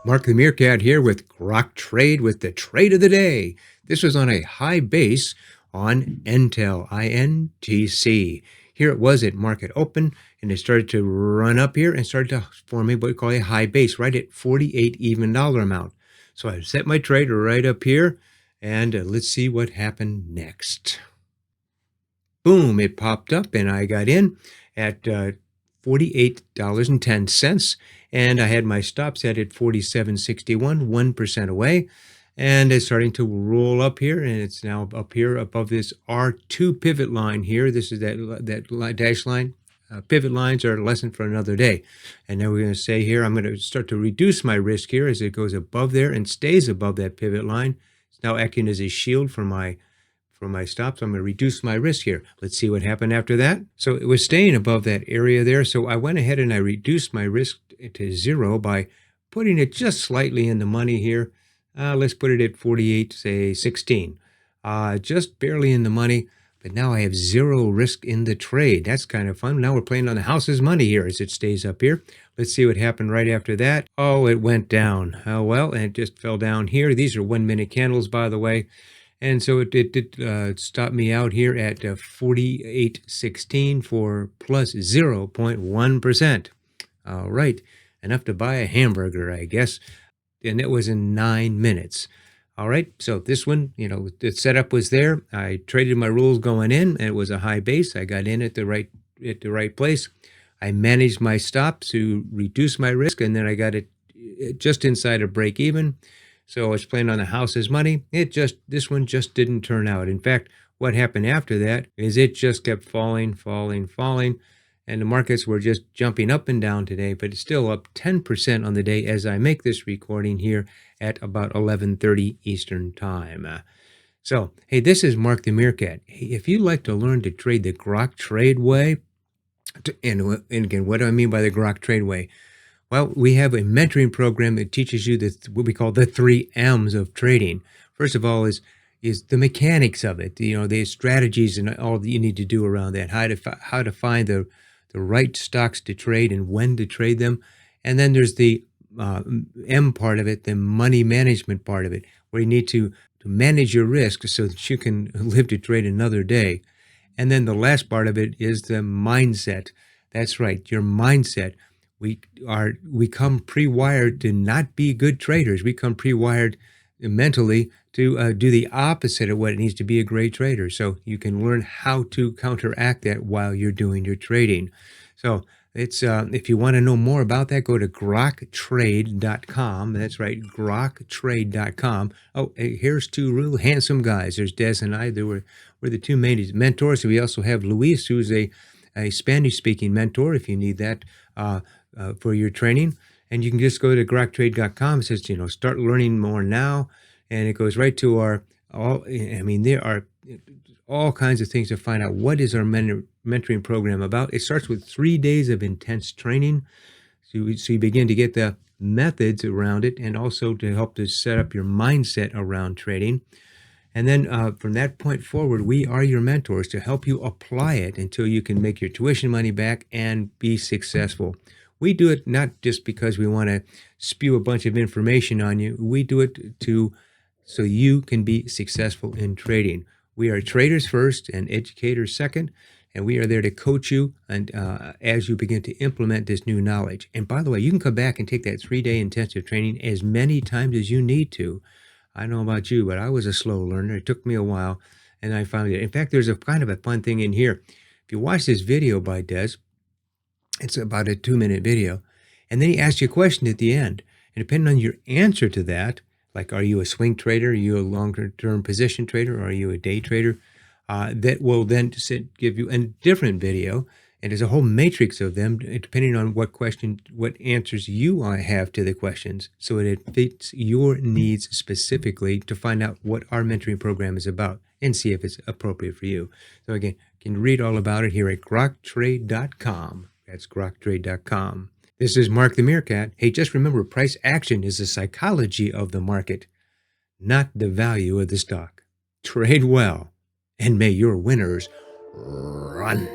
Mark the Meerkat here with Grok Trade with the trade of the day. This was on a high base on Intel, INTC. Here it was at market open, and it started to run up here and started to form what we call a high base right at 48 even dollar amount. So I set my trade right up here, and let's see what happened next. Boom, it popped up, and I got in at $48.10, and I had my stop set at 47.61, 1% away, and it's starting to roll up here, and it's now up here above this R2 pivot line here. This is that dash line. Pivot lines are a lesson for another day. And now we're going to say here, I'm going to start to reduce my risk here as it goes above there and stays above that pivot line. It's now acting as a shield for my stops. I'm going to reduce my risk here. Let's see what happened after that. So it was staying above that area there. So I went ahead and I reduced my risk to 0 by putting it just slightly in the money here. Let's put it at 48, say 16. Just barely in the money. But now I have 0 risk in the trade. That's kind of fun. Now we're playing on the house's money here as it stays up here. Let's see what happened right after that. Oh, it went down. Oh, well, and it just fell down here. These are 1-minute candles, by the way. And so it did stop me out here at 48.16 for plus 0.1%. All right, enough to buy a hamburger, I guess. And it was in 9 minutes. All right, so this one, the setup was there. I traded my rules going in, and it was a high base. I got in at the right place. I managed my stop to reduce my risk, and then I got it just inside of break even. So I was playing on the house's money. This one just didn't turn out. In fact, what happened after that is it just kept falling, and the markets were just jumping up and down today, but it's still up 10% on the day as I make this recording here at about 11:30 Eastern Time. So, hey, this is Mark the Meerkat. Hey, if you'd like to learn to trade the Grok Trade way, and again, what do I mean by the Grok Trade way? Well, we have a mentoring program that teaches you what we call the 3 M's of trading. First of all is the mechanics of it, the strategies and all that you need to do around that, how to find the right stocks to trade and when to trade them. And then there's the M part of it, the money management part of it, where you need to manage your risk so that you can live to trade another day. And then the last part of it is the mindset. That's right, your mindset. We come pre-wired to not be good traders. We come pre-wired mentally to do the opposite of what it needs to be a great trader. So you can learn how to counteract that while you're doing your trading. So it's if you want to know more about that, go to groktrade.com. That's right, groktrade.com. Oh, here's 2 real handsome guys. There's Des and I. We're the 2 main mentors. We also have Luis, who's a Spanish-speaking mentor if you need that for your training. And you can just go to groktrade.com. It says, start learning more now. And it goes right to there are all kinds of things to find out what is our mentoring program about. It starts with 3 days of intense training. So you begin to get the methods around it and also to help to set up your mindset around trading. And then from that point forward, we are your mentors to help you apply it until you can make your tuition money back and be successful. We do it not just because we want to spew a bunch of information on you. We do it so you can be successful in trading. We are traders first and educators second, and we are there to coach you and as you begin to implement this new knowledge. And by the way, you can come back and take that 3-day intensive training as many times as you need to. I don't know about you, but I was a slow learner. It took me a while, and I found it. In fact, there's a kind of a fun thing in here. If you watch this video by Des, it's about a 2-minute video, and then he asks you a question at the end. And depending on your answer to that, like are you a swing trader, are you a longer-term position trader, or are you a day trader, that will then give you a different video. And there's a whole matrix of them, depending on what answers you have to the questions, so that it fits your needs specifically to find out what our mentoring program is about and see if it's appropriate for you. So again, you can read all about it here at groktrade.com. That's groktrade.com. This is Mark the Meerkat. Hey, just remember, price action is the psychology of the market, not the value of the stock. Trade well, and may your winners run.